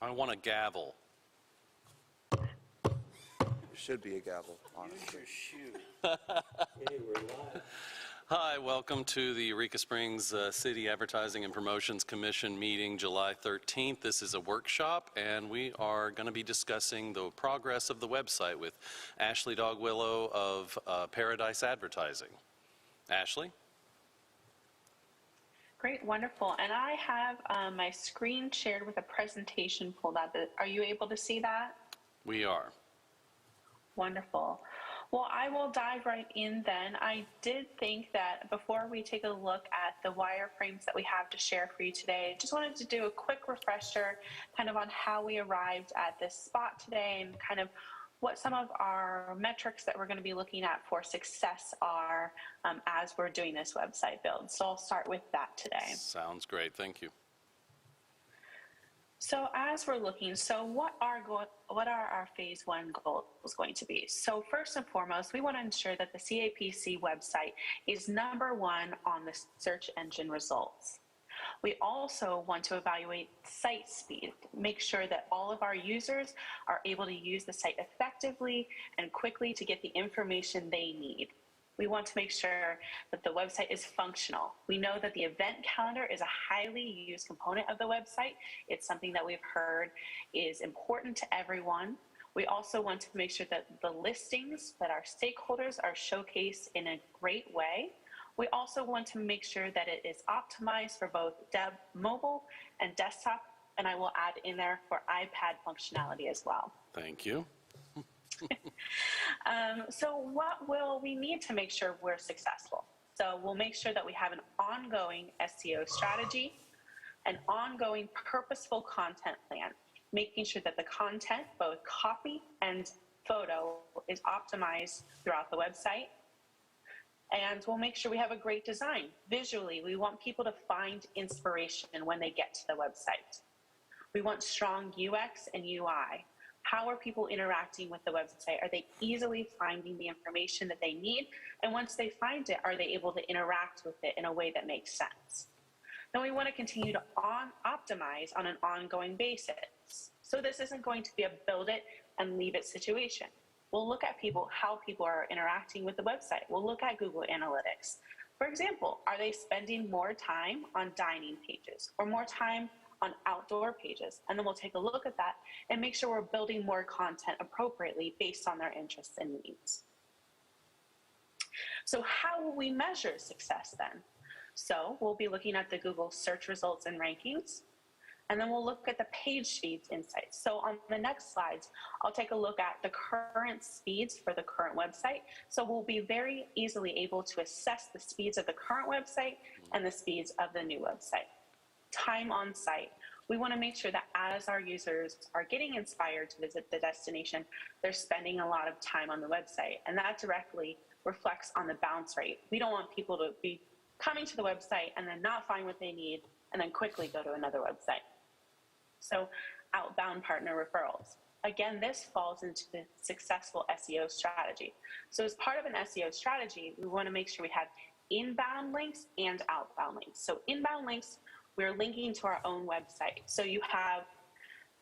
I want a gavel. There should be a gavel, honestly. Use your shoe. Hey, we're live. Hi, welcome to the Eureka Springs City Advertising and Promotions Commission meeting July 13th. This is a workshop, and we are going to be discussing the progress of the website with Ashley Dogwillow of Paradise Advertising. Ashley? Great, wonderful. And I have my screen shared with a presentation pulled up. Are you able to see that? We are. Wonderful. Well, I will dive right in then. I did think that before we take a look at the wireframes that we have to share for you today, just wanted to do a quick refresher kind of on how we arrived at this spot today and kind of what some of our metrics that we're going to be looking at for success are as we're doing this website build. So I'll start with that today. Sounds great. Thank you. So as we're looking, so what are our phase one goals going to be? So first and foremost, we want to ensure that the CAPC website is #1 on the search engine results. We also want to evaluate site speed, make sure that all of our users are able to use the site effectively and quickly to get the information they need. We want to make sure that the website is functional. We know that the event calendar is a highly used component of the website. It's something that we've heard is important to everyone. We also want to make sure that the listings that our stakeholders are showcased in a great way. We also want to make sure that it is optimized for both mobile and desktop, and I will add in there for iPad functionality as well. Thank you. So what will we need to make sure we're successful? So we'll make sure that we have an ongoing SEO strategy, an ongoing purposeful content plan, making sure that the content, both copy and photo, is optimized throughout the website. And we'll make sure we have a great design. Visually, we want people to find inspiration when they get to the website. We want strong UX and UI. How are people interacting with the website? Are they easily finding the information that they need? And once they find it, are they able to interact with it in a way that makes sense? Then we want to continue to optimize on an ongoing basis. So this isn't going to be a build it and leave it situation. We'll look at how people are interacting with the website. We'll look at Google Analytics. For example, are they spending more time on dining pages or more time on outdoor pages? And then we'll take a look at that and make sure we're building more content appropriately based on their interests and needs. So how will we measure success then? So we'll be looking at the Google search results and rankings, and then we'll look at the page speeds insights. So on the next slides, I'll take a look at the current speeds for the current website. So we'll be very easily able to assess the speeds of the current website and the speeds of the new website. Time on site. We want to make sure that as our users are getting inspired to visit the destination, they're spending a lot of time on the website, and that directly reflects on the bounce rate. We don't want people to be coming to the website and then not find what they need and then quickly go to another website. So outbound partner referrals. Again, this falls into the successful SEO strategy. So as part of an SEO strategy, we want to make sure we have inbound links and outbound links. So inbound links, we're linking to our own website. So you have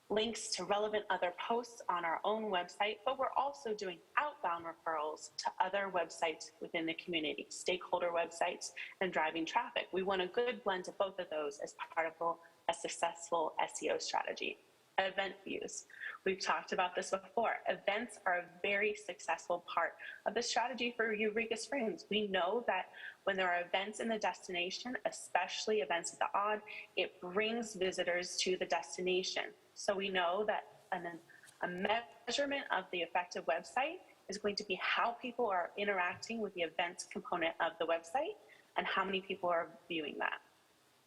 links to relevant other posts on our own website, but we're also doing outbound referrals to other websites within the community, stakeholder websites, and driving traffic. We want a good blend of both of those as part of a successful SEO strategy. Event views. We've talked about this before. Events are a very successful part of the strategy for Eureka Springs. We know that when there are events in the destination, especially events at the Odd, it brings visitors to the destination. So we know that a measurement of the effective website is going to be how people are interacting with the events component of the website and how many people are viewing that.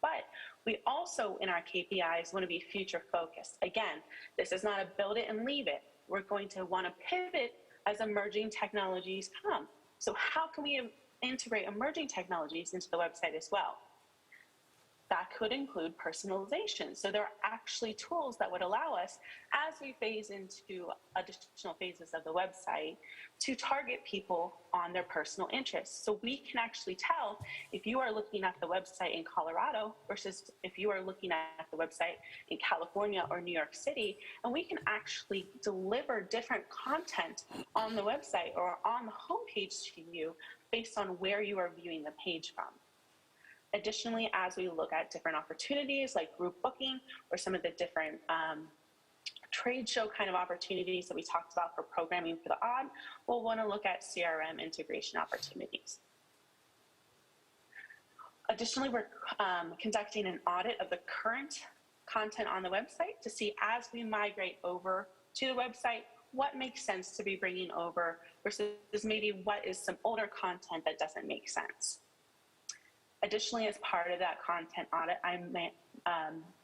But we also, in our KPIs, want to be future focused. Again, this is not a build it and leave it. We're going to want to pivot as emerging technologies come. So how can we integrate emerging technologies into the website as well? That could include personalization. So there are actually tools that would allow us, as we phase into additional phases of the website, to target people on their personal interests. So we can actually tell if you are looking at the website in Colorado versus if you are looking at the website in California or New York City, and we can actually deliver different content on the website or on the homepage to you based on where you are viewing the page from. Additionally, as we look at different opportunities like group booking or some of the different trade show kind of opportunities that we talked about for programming for the odd, we'll want to look at CRM integration opportunities. Additionally, we're conducting an audit of the current content on the website to see, as we migrate over to the website, what makes sense to be bringing over versus maybe what is some older content that doesn't make sense. Additionally, as part of that content audit, I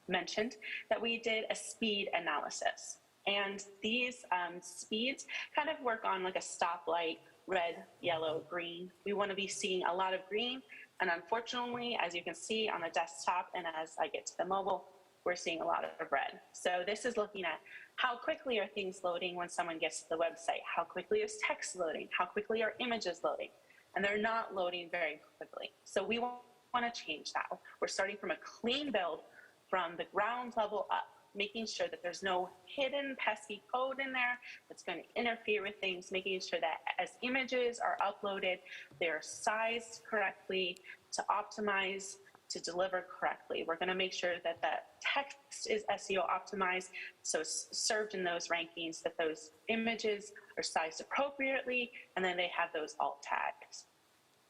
mentioned that we did a speed analysis. And these speeds kind of work on like a stoplight, red, yellow, green. We want to be seeing a lot of green. And unfortunately, as you can see on the desktop and as I get to the mobile, we're seeing a lot of red. So this is looking at how quickly are things loading when someone gets to the website? How quickly is text loading? How quickly are images loading? And they're not loading very quickly. So we want to change that. We're starting from a clean build from the ground level up, making sure that there's no hidden pesky code in there that's going to interfere with things, making sure that as images are uploaded, they're sized correctly to optimize to deliver correctly. We're going to make sure that the text is SEO optimized, so it's served in those rankings, that those images are sized appropriately, and then they have those alt tags.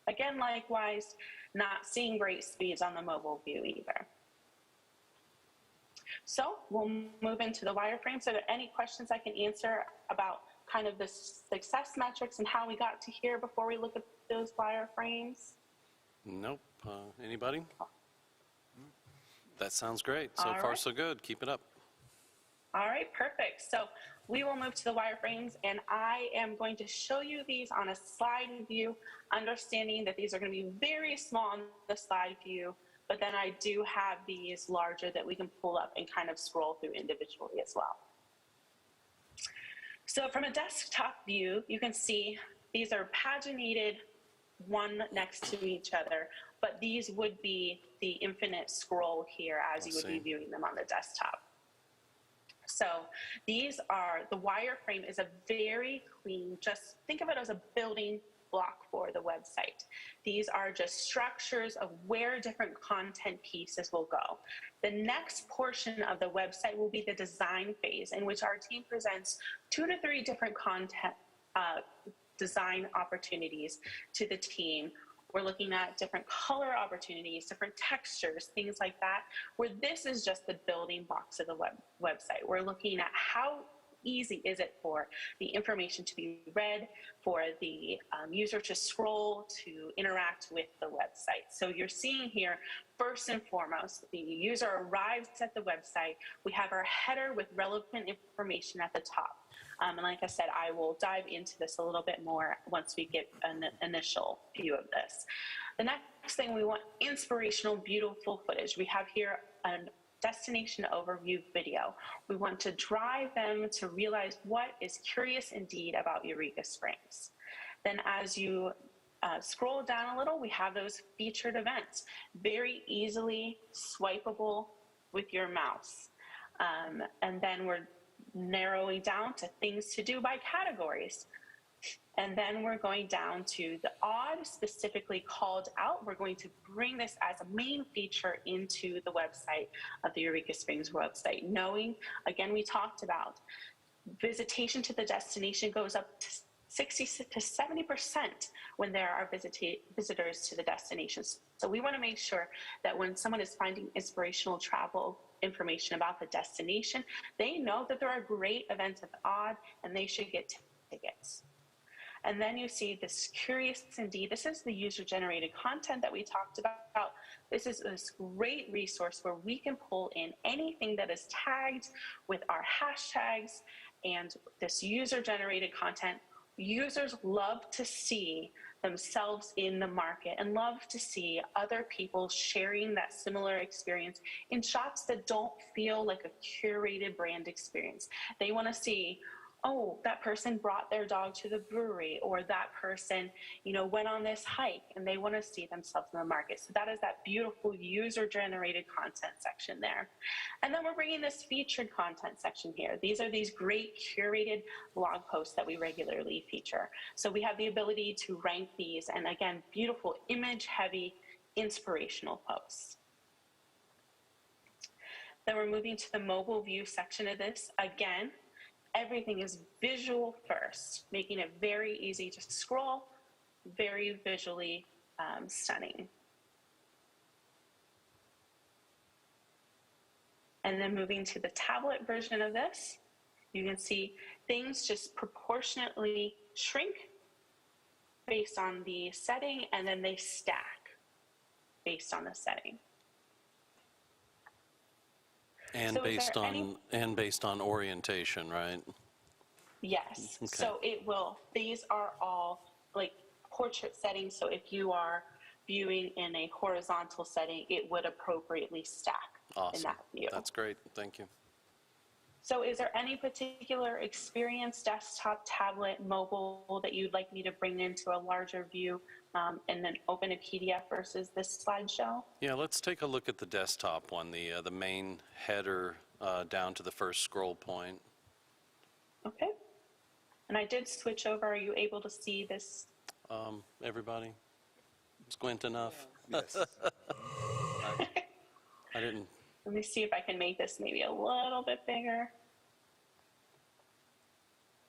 Again, likewise, not seeing great speeds on the mobile view either. So we'll move into the wireframes. Are there any questions I can answer about kind of the success metrics and how we got to here before we look at those wireframes? Nope. Anybody? That sounds great. So All far, right. so good. Keep it up. All right, perfect. So we will move to the wireframes, and I am going to show you these on a slide view, understanding that these are going to be very small on the slide view, but then I do have these larger that we can pull up and kind of scroll through individually as well. So from a desktop view, you can see these are paginated one next to each other, but these would be the infinite scroll here as you would be viewing them on the desktop. So these are, the wireframe is a very clean, just think of it as a building block for the website. These are just structures of where different content pieces will go. The next portion of the website will be the design phase, in which our team presents 2 to 3 different content design opportunities to the team. We're looking at different color opportunities, different textures, things like that, where this is just the building blocks of the website. We're looking at how easy is it for the information to be read, for the user to scroll, to interact with the website. So you're seeing here, first and foremost, the user arrives at the website. We have our header with relevant information at the top. And like I said, I will dive into this a little bit more once we get an initial view of this. The next thing, we want inspirational, beautiful footage. We have here a destination overview video. We want to drive them to realize what is curious indeed about Eureka Springs. Then as you scroll down a little, we have those featured events, very easily swipeable with your mouse. And then we're narrowing down to things to do by categories. And then we're going down to the odd specifically called out. We're going to bring this as a main feature into the website of the Eureka Springs website, knowing, again, we talked about visitation to the destination goes up to 60 to 70% when there are visitors to the destinations. So we want to make sure that when someone is finding inspirational travel information about the destination, they know that there are great events at the odd and they should get tickets. And then you see this curious indeed. This is the user-generated content that we talked about. This is this great resource where we can pull in anything that is tagged with our hashtags and this user-generated content. Users love to see themselves in the market and love to see other people sharing that similar experience in shops that don't feel like a curated brand experience. They want to see, oh, that person brought their dog to the brewery, or that person, went on this hike, and they want to see themselves in the market. So that is that beautiful user-generated content section there. And then we're bringing this featured content section here. These are these great curated blog posts that we regularly feature. So we have the ability to rank these, and again, beautiful image-heavy, inspirational posts. Then we're moving to the mobile view section of this. Again, everything is visual first, making it very easy to scroll, very visually stunning. And then moving to the tablet version of this, you can see things just proportionately shrink based on the setting, and then they stack based on the setting. And So based on orientation, right? Yes. Okay. So these are all like portrait settings. So if you are viewing in a horizontal setting, it would appropriately stack in that view. That's great. Thank you. So is there any particular experience, desktop, tablet, mobile, that you'd like me to bring into a larger view and then open a PDF versus this slideshow? Yeah, let's take a look at the desktop one, the main header down to the first scroll point. Okay. And I did switch over. Are you able to see this? Everybody? Squint enough? Yes. I didn't. Let me see if I can make this maybe a little bit bigger.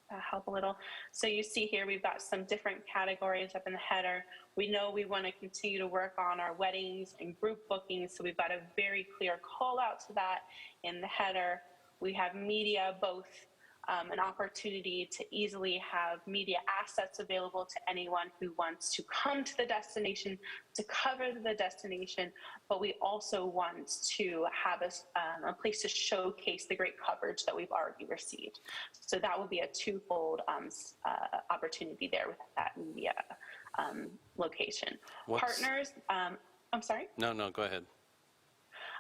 That'll help a little. So you see here, we've got some different categories up in the header. We know we want to continue to work on our weddings and group bookings, so we've got a very clear call out to that in the header. We have media, both an opportunity to easily have media assets available to anyone who wants to come to the destination, to cover the destination, but we also want to have a place to showcase the great coverage that we've already received. So that will be a twofold opportunity there with that media location. Partners, I'm sorry? No, go ahead.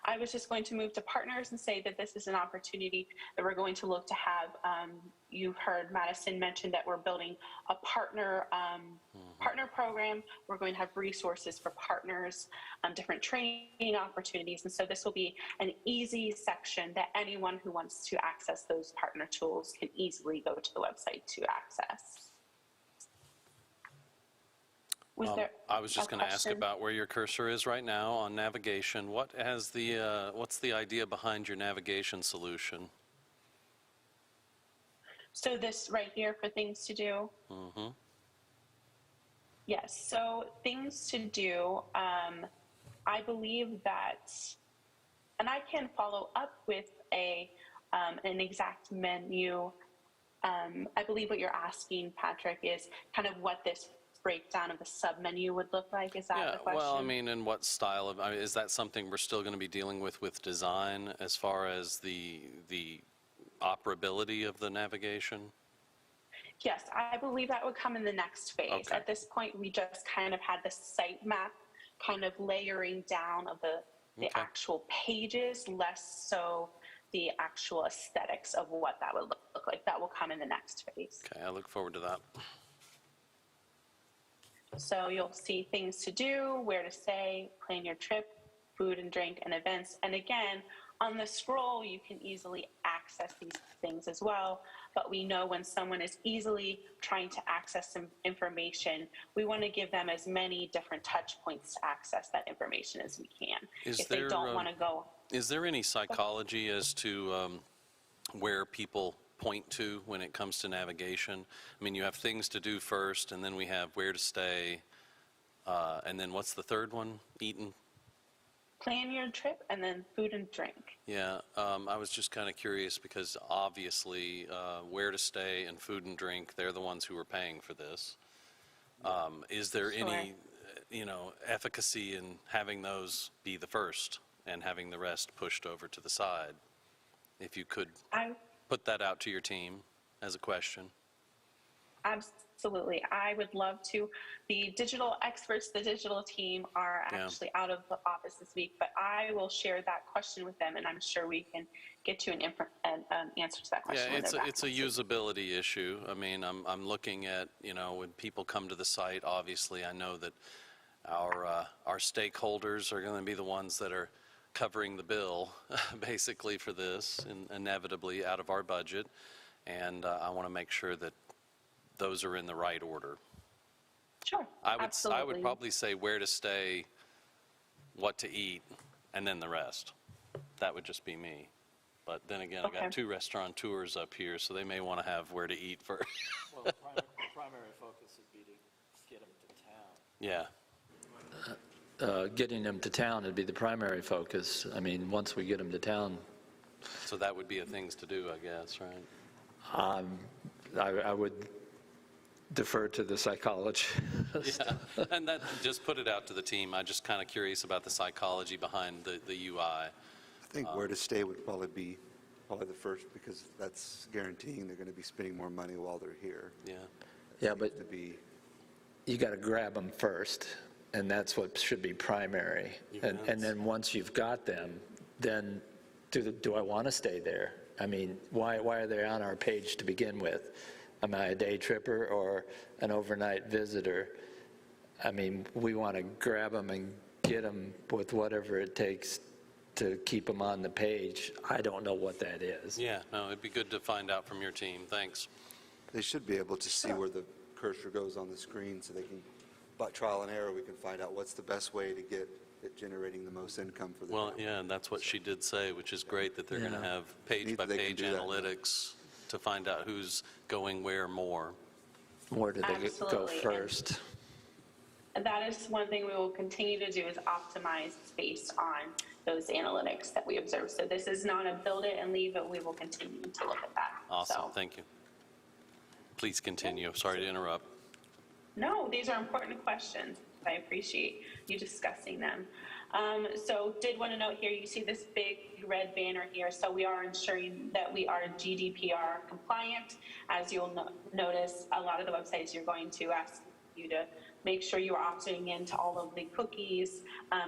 I was just going to move to partners and say that this is an opportunity that we're going to look to have. You've heard Madison mention that we're building a partner program. We're going to have resources for partners, different training opportunities. And so this will be an easy section that anyone who wants to access those partner tools can easily go to the website to access. I was just going to ask about where your cursor is right now on navigation. What's the idea behind your navigation solution? So this right here for things to do? Mm-hmm. Yes, so things to do, I believe that, and I can follow up with an exact menu. I believe what you're asking, Patrick, is kind of what this breakdown of the sub-menu would look like? Is that the question? Well, I mean, in what style of, is that something we're still going to be dealing with design as far as the operability of the navigation? Yes, I believe that would come in the next phase. Okay. At this point, we just kind of had the site map kind of layering down of the actual pages, less so the actual aesthetics of what that would look like. That will come in the next phase. Okay, I look forward to that. So you'll see things to do, where to stay, plan your trip, food and drink, and events. And again, on the scroll, you can easily access these things as well. But we know when someone is easily trying to access some information, we want to give them as many different touch points to access that information as we can. If they don't want to go. Is there any psychology as to where people point to when it comes to navigation? I mean, you have things to do first, and then we have where to stay, and then what's the third one? Eating? Plan your trip, and then food and drink. Yeah, I was just kind of curious because obviously where to stay and food and drink, they're the ones who are paying for this. Is there any, efficacy in having those be the first and having the rest pushed over to the side? If you could put that out to your team as a question. Absolutely. I would love to. The digital experts, the digital team are actually out of the office this week, but I will share that question with them, and I'm sure we can get you an answer to that question. Yeah, when they're back it's a next week. usability issue. I mean, I'm looking at, when people come to the site, obviously, I know that our stakeholders are going to be the ones that are covering the bill, basically, for this, and inevitably out of our budget. And I want to make sure that those are in the right order. Sure, I absolutely. would probably say where to stay, what to eat, and then the rest. That would just be me. But then again, I got 2 restaurateurs up here, so they may want to have where to eat first. Well, the primary focus would be to get them to town. Yeah. Getting them to town would be the primary focus. I mean, once we get them to town, So that would be a things to do, I guess, right? I would defer to the psychologist. Yeah, and that, just put it out to the team. I'm just kind of curious about the psychology behind the UI. I think where to stay would probably be the first, because that's guaranteeing they're going to be spending more money while they're here. Yeah. Yeah, but To be, you got to grab them first, and that's what should be primary. And then once you've got them, then do I want to stay there? I mean, why are they on our page to begin with? Am I a day tripper or an overnight visitor? I mean, we want to grab them and get them with whatever it takes to keep them on the page. I don't know what that is. Yeah, no, it'd be good to find out from your team. Thanks. they should be able to see where the cursor goes on the screen, so they can, by trial and error, we can find out what's the best way to get it generating the most income for the Well, town. yeah, and that's what she did say, which is great, that they're going to Yeah. have page-by-page do that. analytics to find out who's going where more. Where do they go Absolutely, and- first? And that is one thing we will continue to do, is optimize based on those analytics that we observe. So this is not a build it and leave it. We will continue to look at that. Awesome, So, thank you. Please continue. Sorry to interrupt. no, these are important questions. I appreciate you discussing them. So did want to note here, you see this big red banner here. So we are ensuring that we are GDPR compliant. As you'll notice, a lot of the websites you're going to ask you to make sure you are opting into all of the cookies.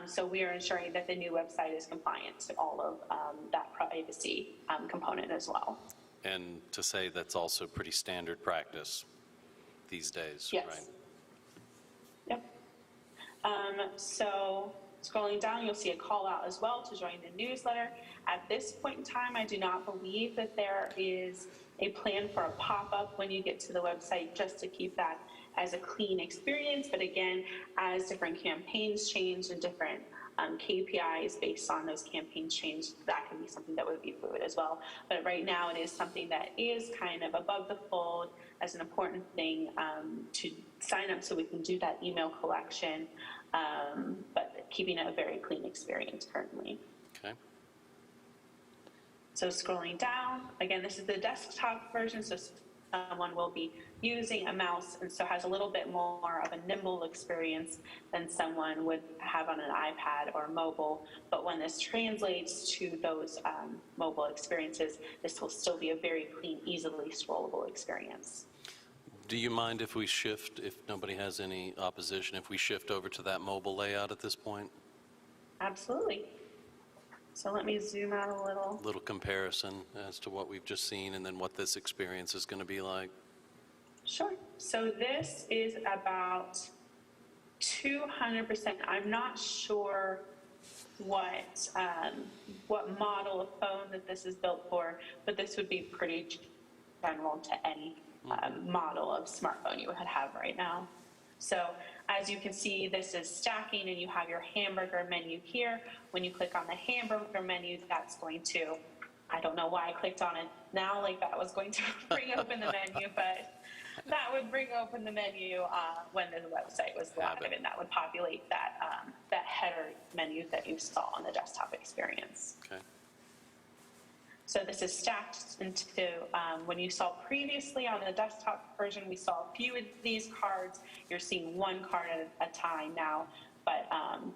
So we are ensuring that the new website is compliant to all of that privacy component as well. And to say that's also pretty standard practice these days, Yes. right? Yep. So scrolling down, you'll see a call out as well to join the newsletter. At this point in time, I do not believe that there is a plan for a pop-up when you get to the website, just to keep that as a clean experience. But again, as different campaigns change and different KPIs based on those campaigns change, that can be something that would be fluid as well. But right now, it is something that is kind of above the fold as an important thing to sign up, so we can do that email collection, but keeping it a very clean experience currently. Okay. So scrolling down, again, this is the desktop version, so someone will be using a mouse, and so has a little bit more of a nimble experience than someone would have on an iPad or mobile. But when this translates to those mobile experiences, this will still be a very clean, easily scrollable experience. Do you mind if we shift, if nobody has any opposition, if we shift over to that mobile layout at this point? Absolutely. So let me zoom out a little. Little comparison as to what we've just seen and then what this experience is going to be like. Sure. So this is about 200%. I'm not sure what model of phone that this is built for, but this would be pretty general to any model of smartphone you would have right now. So as you can see, this is stacking, and you have your hamburger menu here. When you click on the hamburger menu, that's going to, I don't know why I clicked on it now, like that was going to bring open the menu, but that would bring open the menu when the website was live, and that would populate that, that header menu that you saw on the desktop experience. Okay. So this is stacked into, when you saw previously on the desktop version, we saw a few of these cards. You're seeing one card at a time now, but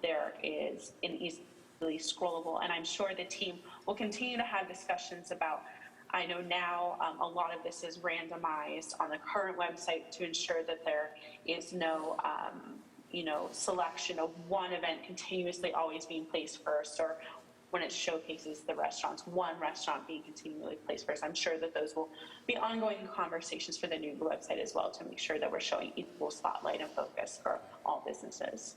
there is an easily scrollable, and I'm sure the team will continue to have discussions about I know now a lot of this is randomized on the current website to ensure that there is no, selection of one event continuously always being placed first, or when it showcases the restaurants, one restaurant being continually placed first. I'm sure that those will be ongoing conversations for the new website as well to make sure that we're showing equal spotlight and focus for all businesses.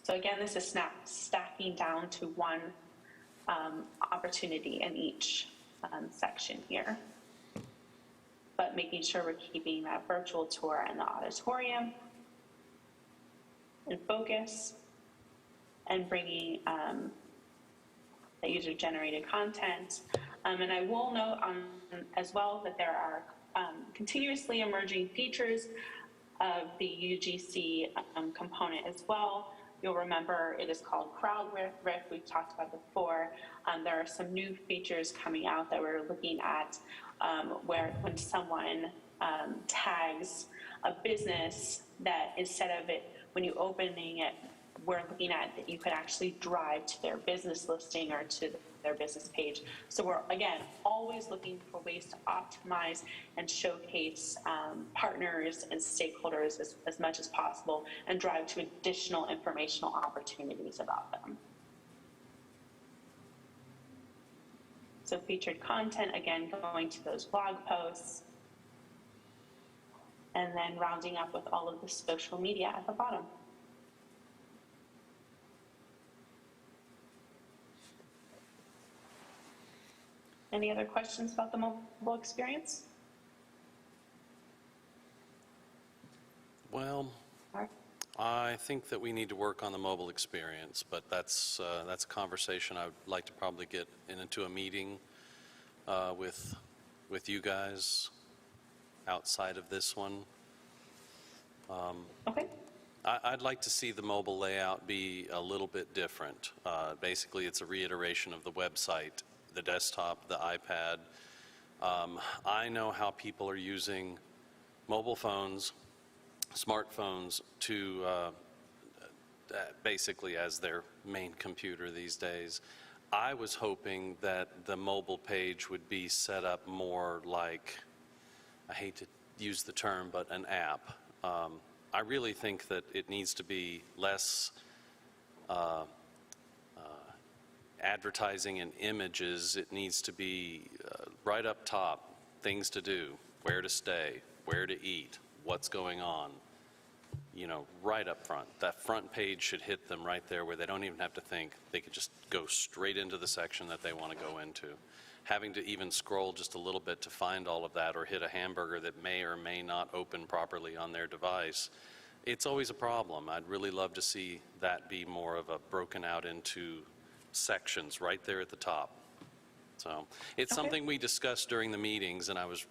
So again, this is stacking down to one opportunity in each section here. But making sure we're keeping that virtual tour and the auditorium in focus, and bringing the user-generated content. And I will note as well that there are continuously emerging features of the UGC component as well. You'll remember it is called Crowd Riff. We've talked about it before. There are some new features coming out that we're looking at where when someone tags a business, that instead of it, when you opening it, we're looking at that you could actually drive to their business listing or to their business page. So we're, again, always looking for ways to optimize and showcase partners and stakeholders as much as possible and drive to additional informational opportunities about them. So featured content, again, going to those blog posts, and then rounding up with all of the social media at the bottom. Any other questions about the mobile experience? Well, I think that we need to work on the mobile experience, but that's a conversation I would like to probably get into a meeting with you guys outside of this one. Okay. I'd like to see the mobile layout be a little bit different. Basically, it's a reiteration of the website, the desktop, the iPad. I know how people are using mobile phones, smartphones to basically as their main computer these days. I was hoping that the mobile page would be set up more like, I hate to use the term, but an app. I really think that it needs to be less advertising and images. It needs to be right up top, things to do, where to stay, where to eat, what's going on, right up front. That front page should hit them right there where they don't even have to think. They could just go straight into the section that they want to go into. Having to even scroll just a little bit to find all of that or hit a hamburger that may or may not open properly on their device, it's always a problem. I'd really love to see that be more of a broken out into sections right there at the top. So it's something we discussed during the meetings, and I was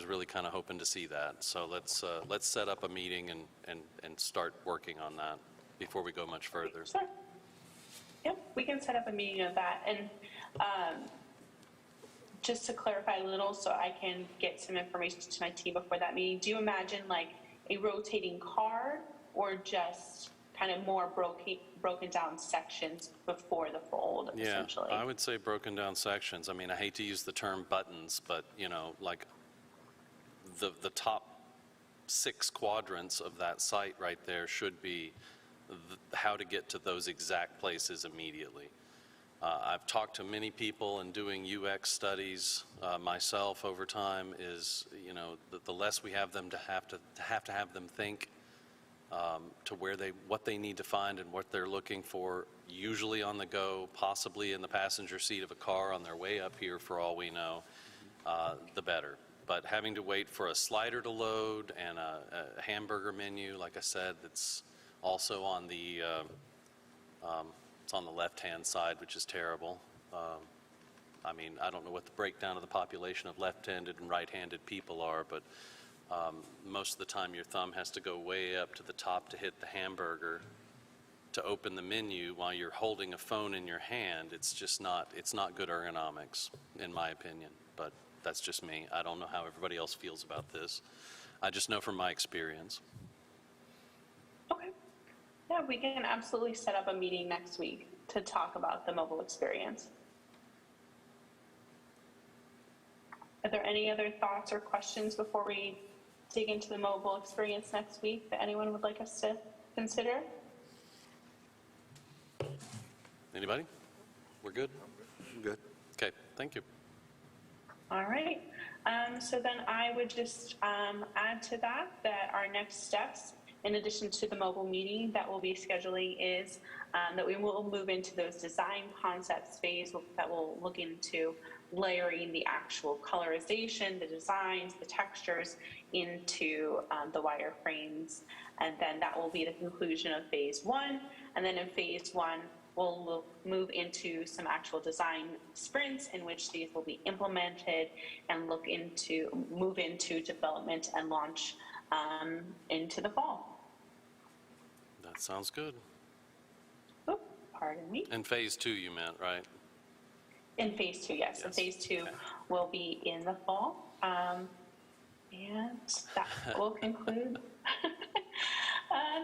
really kind of hoping to see that. So let's set up a meeting and start working on that before we go much further. Sure. Yep, we can set up a meeting of that. And just to clarify a little so I can get some information to my team before that meeting, do you imagine like a rotating card or just kind of more broken down sections before the fold, essentially? Yeah, I would say broken down sections. I mean, I hate to use the term buttons, but, like the top 6 quadrants of that site right there should be how to get to those exact places immediately. I've talked to many people and doing UX studies myself over time is, the less we have them to have them think to what they need to find and what they're looking for, usually on the go, possibly in the passenger seat of a car on their way up here for all we know, the better. But having to wait for a slider to load and a hamburger menu, like I said, that's also on the it's on the left-hand side, which is terrible. I mean, I don't know what the breakdown of the population of left-handed and right-handed people are, but most of the time your thumb has to go way up to the top to hit the hamburger to open the menu while you're holding a phone in your hand. It's just not good ergonomics, in my opinion, but that's just me. I don't know how everybody else feels about this. I just know from my experience. Okay. Yeah, we can absolutely set up a meeting next week to talk about the mobile experience. Are there any other thoughts or questions before we dig into the mobile experience next week that anyone would like us to consider? Anybody? We're good? Good. Okay, thank you. All right. So then I would just add to that our next steps, in addition to the mobile meeting that we'll be scheduling, is that we will move into those design concepts phase that will look into layering the actual colorization, the designs, the textures into the wireframes. And then that will be the conclusion of phase one. And then in phase one, we'll move into some actual design sprints in which these will be implemented and move into development and launch into the fall. That sounds good. Oh, pardon me. And phase two, you meant, right? In phase two, yes. And phase two will be in the fall. And that will conclude.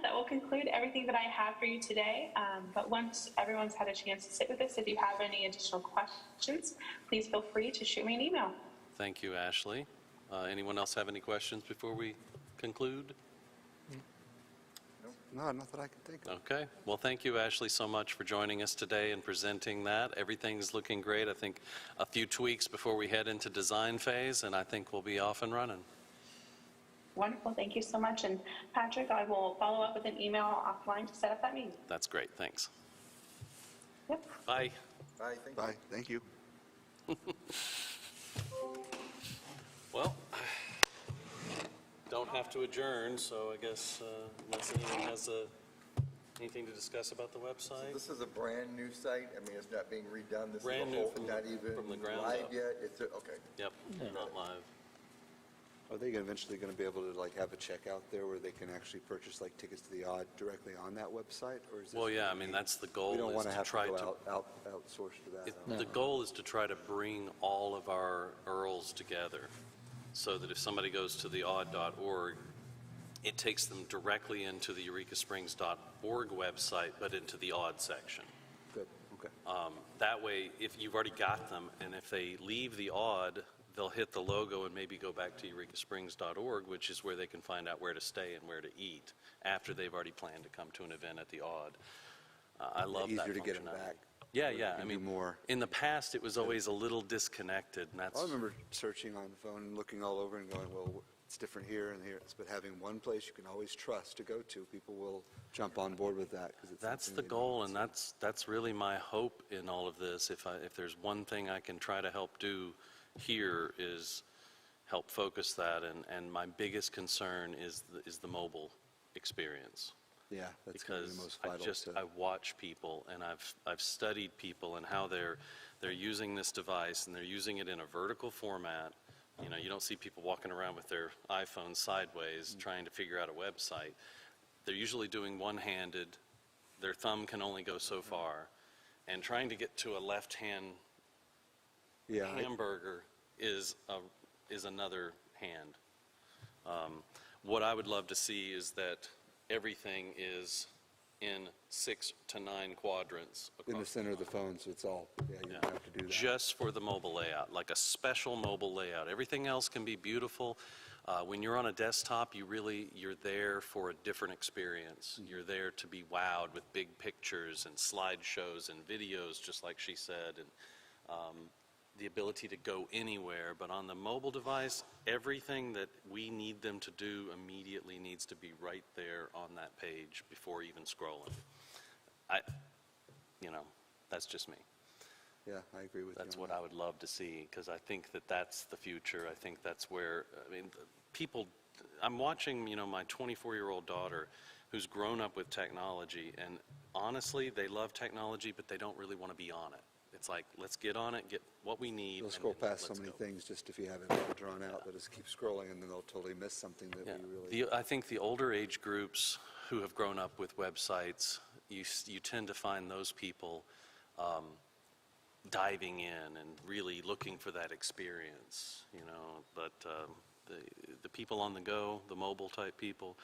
That will conclude everything that I have for you today. But once everyone's had a chance to sit with us, if you have any additional questions, please feel free to shoot me an email. Thank you, Ashley. Anyone else have any questions before we conclude? No, not that I can think of. Okay. Well, thank you, Ashley, so much for joining us today and presenting that. Everything's looking great. I think a few tweaks before we head into design phase, and I think we'll be off and running. Wonderful. Thank you so much. And Patrick, I will follow up with an email offline to set up that meeting. That's great. Thanks. Yep. Bye. Bye, thank you. Bye, thank you. Well, don't have to adjourn, so I guess unless anyone has anything to discuss about the website. This is a brand-new site, I mean, it's not being redone, this is Brand a new whole, from not the- even from the ground live up. yet, it's, okay. Yep, not live. Are they eventually going to be able to like have a checkout there where they can actually purchase like tickets to the odd directly on that website? Or is this Well, yeah, I gonna mean, be- that's the We goal, don't is want to to have to try go to, outsource to that. the goal is to try to bring all of our URLs together so that if somebody goes to the odd.org, it takes them directly into the eurekasprings.org website, but into the odd section. Good, okay. That way, if you've already got them, and if they leave the odd, they'll hit the logo and maybe go back to eurekasprings.org, which is where they can find out where to stay and where to eat after they've already planned to come to an event at the odd. I love that Easier to get them functionality. back. Yeah, Or you yeah. can I do mean, more. in the past, it was always a little disconnected, and that's, I remember searching on the phone and looking all over and going, well, it's different here and here. But having one place you can always trust to go to, people will jump on board with that because it's that's the something they goal, need. and that's really my hope in all of this. If there's one thing I can try to help do here is help focus that, and my biggest concern is the mobile experience. Yeah, that's going to be Because the most vital. I watch people, and I've studied people and how they're using this device, and they're using it in a vertical format. You know, you don't see people walking around with their iPhone sideways trying to figure out a website. They're usually doing one-handed. Their thumb can only go so far, and trying to get to a left-hand Yeah, hamburger is another hand. What I would love to see is that everything is in 6 to 9 quadrants in the across center of the phone, so it's all, yeah, you have to do that. just for the mobile layout, like a special mobile layout. Everything else can be beautiful. When you're on a desktop, you're there for a different experience. You're there to be wowed with big pictures and slideshows and videos, just like she said, and the ability to go anywhere. But on the mobile device, everything that we need them to do immediately needs to be right there on that page before even scrolling. That's just me. Yeah, I agree with you. That's on what that. I would love to see, because I think that that's the future. I think that's where, people, I'm watching, my 24-year-old daughter who's grown up with technology, and honestly, they love technology, but they don't really want to be on it. It's like, let's get on it, get what we need. They'll and scroll then past so let's many go. things just if you have it all drawn out, they'll just keep scrolling and then they'll totally miss something that Yeah. we really. I think the older age groups who have grown up with websites, you tend to find those people diving in and really looking for that experience, But the people on the go, the mobile type people,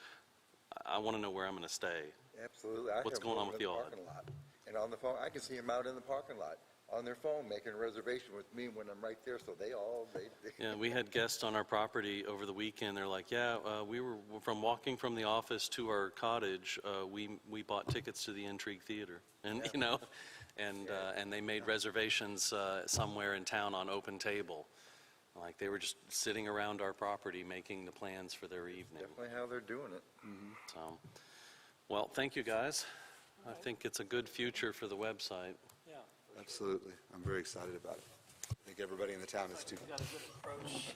I want to know where I'm going to stay. Absolutely. I What's have going on one with in the odd? parking lot. And on the phone, I can see them out in the parking lot, on their phone, making a reservation with me when I'm right there, so they. Yeah, we had guests on our property over the weekend. They're like, yeah, we were from walking from the office to our cottage. We bought tickets to the Intrigue Theater, and and they made reservations somewhere in town on Open Table. Like they were just sitting around our property making the plans for their evening. Definitely how they're doing it. So, well, thank you guys. I think it's a good future for the website. Yeah, Absolutely. I'm very excited about it. I think everybody in the town is too. we've got a good approach